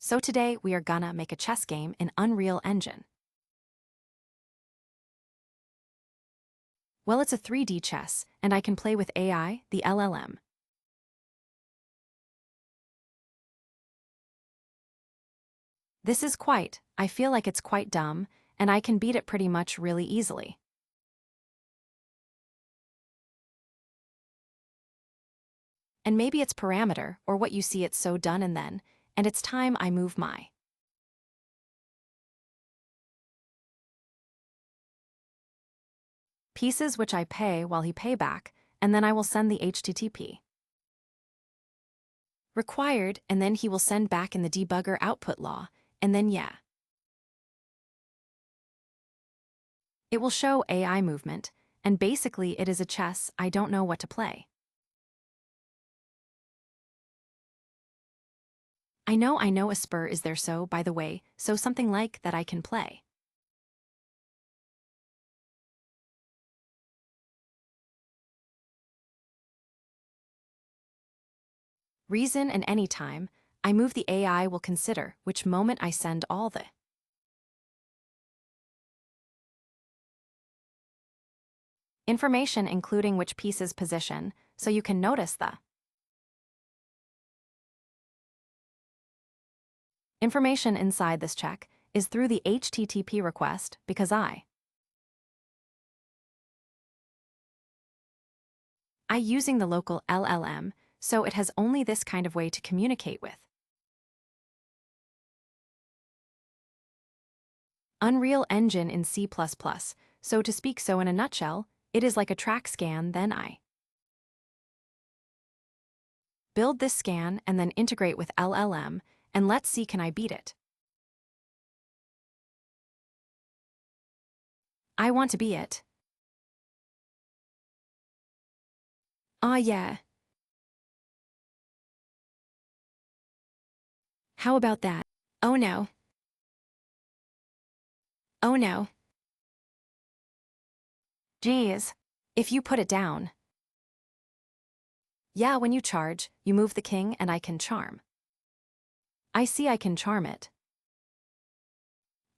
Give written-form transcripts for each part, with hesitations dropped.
So today we are gonna make a chess game in Unreal Engine. Well, it's a 3D chess, and I can play with AI, the LLM. I feel like it's quite dumb, and I can beat it pretty much really easily. And maybe it's parameter, or what you see it's so done and it's time I move my pieces which I pay while he pay back, and then I will send the HTTP required, and then he will send back in the debugger output law, and then yeah. It will show AI movement, and basically it is a chess I don't know what to play. I know a spur is there so, by the way, so something like that I can play. Reason and any time, I move the AI will consider which moment I send all the information including which piece's position, so you can notice the information inside this check is through the HTTP request because I using the local LLM, so it has only this kind of way to communicate with Unreal Engine in C++, so to speak. So in a nutshell, it is like a track scan, then I build this scan and then integrate with LLM, and let's see can I beat it. I want to be it. Yeah. How about that? Oh no. Oh no. Geez. If you put it down. Yeah, when you charge, you move the king and I can charm. I see I can charm it.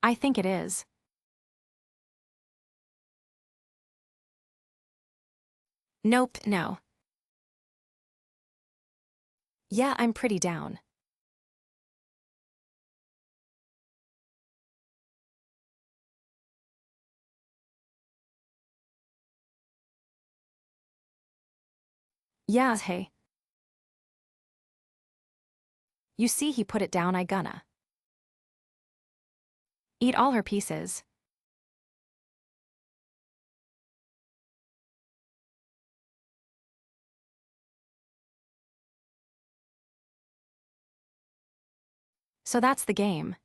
I think it is. Nope, no. Yeah, I'm pretty down. Yeah, hey. You see he put it down, I gonna eat all her pieces. So that's the game.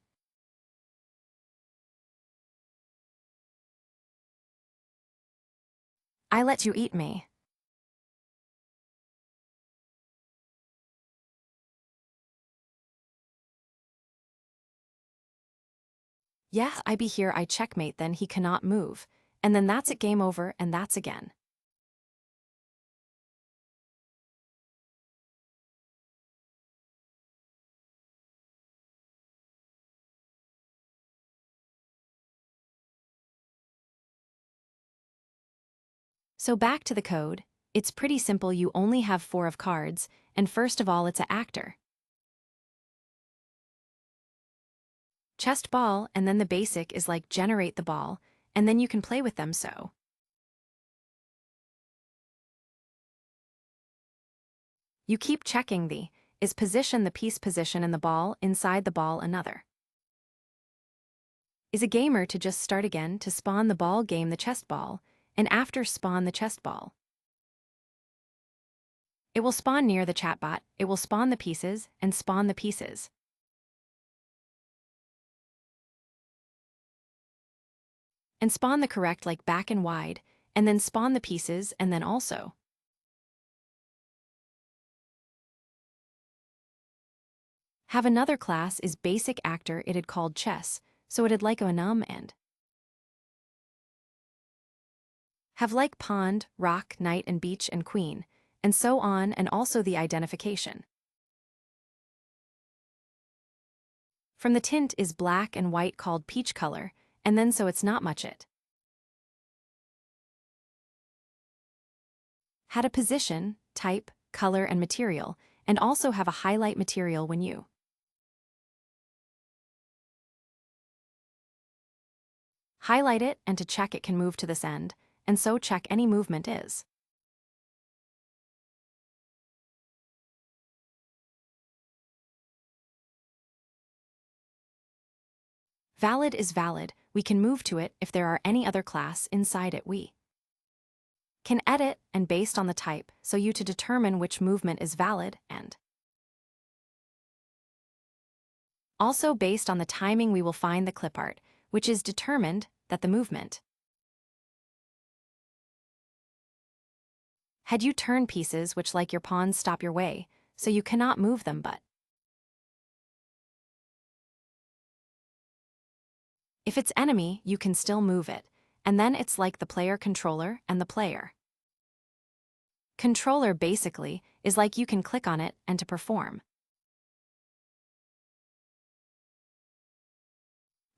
I let you eat me. Yeah, I be here, I checkmate, then he cannot move. And then that's it, game over, and that's again. So back to the code. It's pretty simple, you only have 4 of cards, and first of all it's a actor. Chest ball, and then the basic is like generate the ball, and then you can play with them so. You keep checking the is position the piece position and the ball inside the ball another. Is a gamer to just start again to spawn the ball game the chest ball, and after spawn the chest ball. It will spawn near the chatbot, it will spawn the pieces, and spawn the pieces. And spawn the correct like back and wide, and then spawn the pieces and then also. Have another class is basic actor it'd called chess, so it'd like a and. Have like pond, rock, knight and beach and queen, and so on, and also the identification. From the tint is black and white called peach color, and then so it's not much it. Had a position, type, color, and material, and also have a highlight material when you highlight it and to check it can move to this end, and so check any movement is valid is valid, we can move to it if there are any other class inside it we can edit and based on the type so you to determine which movement is valid and also based on the timing we will find the clip art, which is determined that the movement had you turn pieces which like your pawns stop your way, so you cannot move them but if it's enemy you can still move it, and then it's like the player controller and the player controller basically is like you can click on it and to perform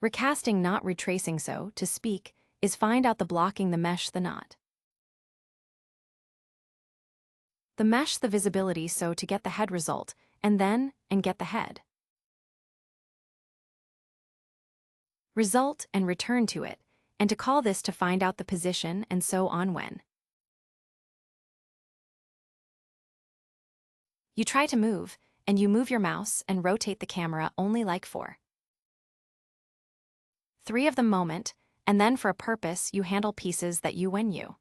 recasting not retracing so to speak is find out the blocking the mesh the not the mesh the visibility so to get the head result and then and get the head result and return to it and to call this to find out the position and so on when you try to move and you move your mouse and rotate the camera only like for 3 of the moment, and then for a purpose you handle pieces that you when you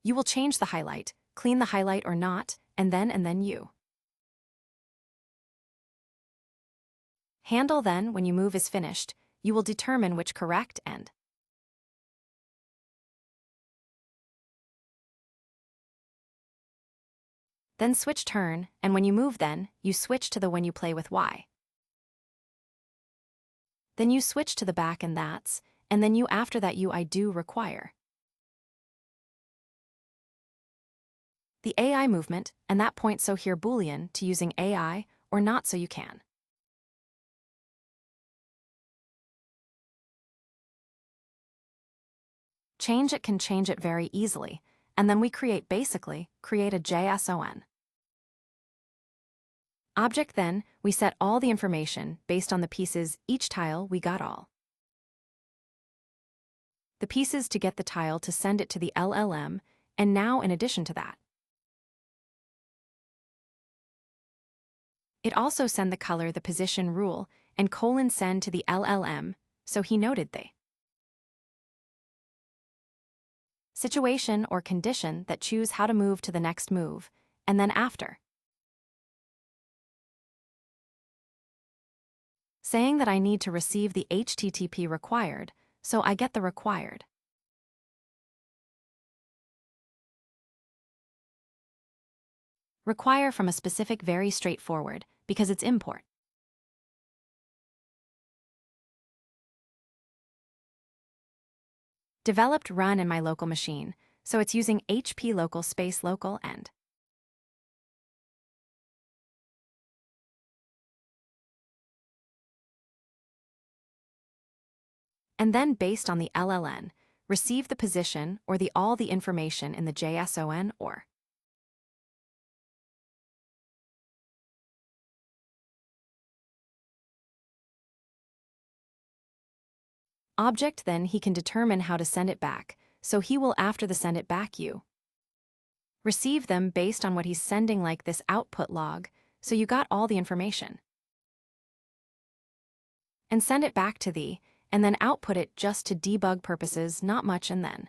will change the highlight, clean the highlight or not, and then you handle then when you move is finished, you will determine which correct and then switch turn, and when you move then, you switch to the when you play with Y. Then you switch to the back and that's, and then you after that you I do require the AI movement, and that point so here Boolean to using AI or not so you can change it can change it very easily, and then we create basically, create a JSON object then, we set all the information based on the pieces each tile we got all the pieces to get the tile to send it to the LLM, and now in addition to that it also send the color the position rule and colon send to the LLM, so he noted the situation or condition that choose how to move to the next move, and then after saying that I need to receive the HTTP required, so I get the required require from a specific very straightforward, because it's import developed run in my local machine, so it's using HP local space local and then based on the LLM, receive the position or the all the information in the JSON or object then he can determine how to send it back, so he will after the send it back you receive them based on what he's sending like this output log, so you got all the information and send it back to thee, and then output it just to debug purposes not much and then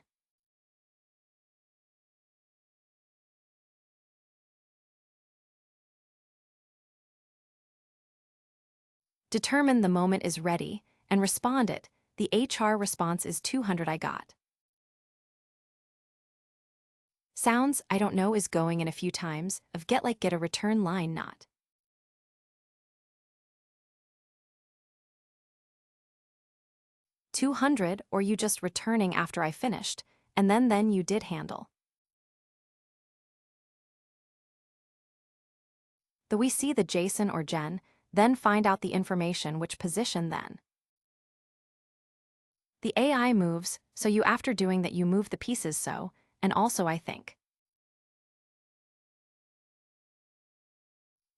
determine the moment is ready and respond it, the HR response is 200 I got. Sounds I don't know is going in a few times of get a return line not 200 or you just returning after I finished, and then you did handle Though we see the JSON or gen, then find out the information which position then. The AI moves, so you after doing that you move the pieces so, and also I think.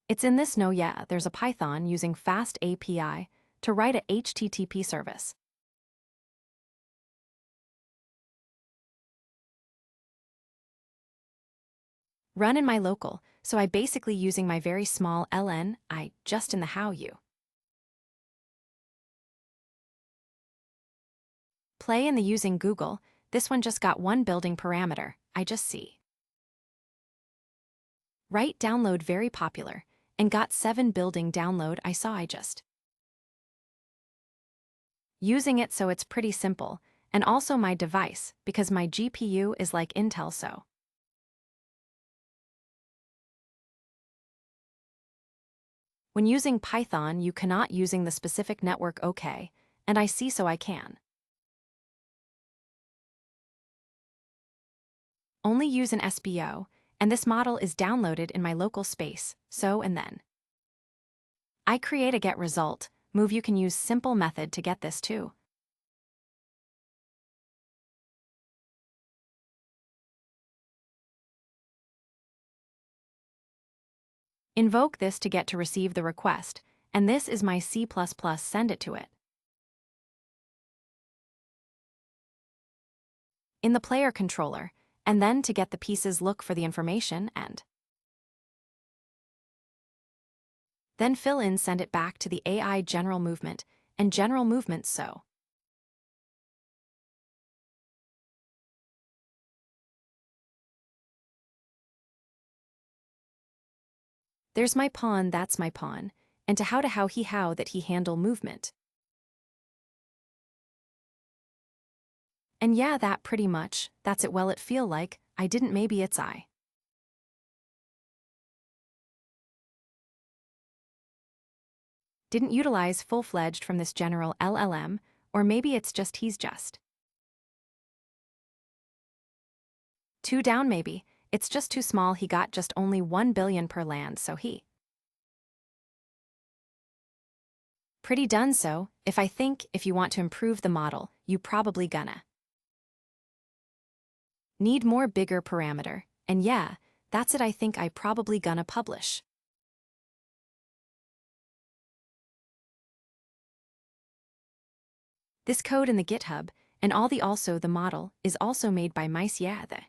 It's in this no yeah, there's a Python using fast API to write a HTTP service. Run in my local, so I basically using my very small LN, I just in the how you. Play in the using Google, this one just got one building parameter, I just see. Write download very popular, and got 7 building download I saw I just. Using it so it's pretty simple, and also my device, because my GPU is like Intel so. When using Python you cannot using the specific network OK, and I see so I can. Only use an SBO, and this model is downloaded in my local space, so and then. I create a get result, move you can use simple method to get this too. Invoke this to get to receive the request, and this is my C++ send it to it. In the player controller, and then to get the pieces look for the information and then fill in send it back to the AI general movement, and general movement so. There's my pawn, that's my pawn, and to how he how that he handle movement. And yeah, that pretty much, that's it well it feel like, I didn't maybe it's I. Didn't utilize full-fledged from this general LLM, or maybe it's just he's just. Too down maybe, it's just too small he got just only 1 billion per land so he. Pretty done so, if I think if you want to improve the model, you probably gonna. Need more bigger parameter, and yeah, that's it I think I probably gonna publish. This code in the GitHub, and all the also the model, is also made by mice yeah the.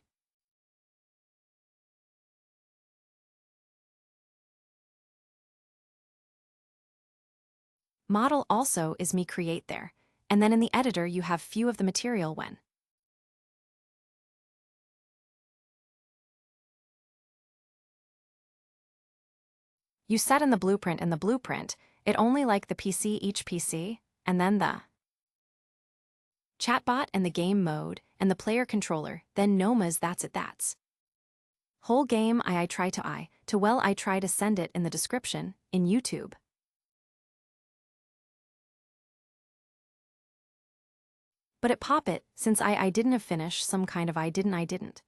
Model also is me create there, and then in the editor you have few of the material when. You set in the blueprint it only like the PC each PC, and then the chatbot and the game mode, and the player controller, then Noma's that's it that's. Whole game I try to well I try to send it in the description, in YouTube. But it pop it, since I didn't have finished some kind of I didn't.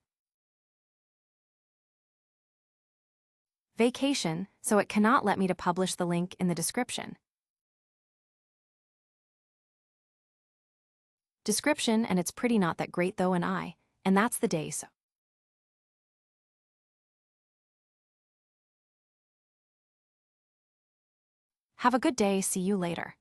Vacation, so it cannot let me to publish the link in the description. Description and it's pretty not that great though and that's the day so. Have a good day, see you later.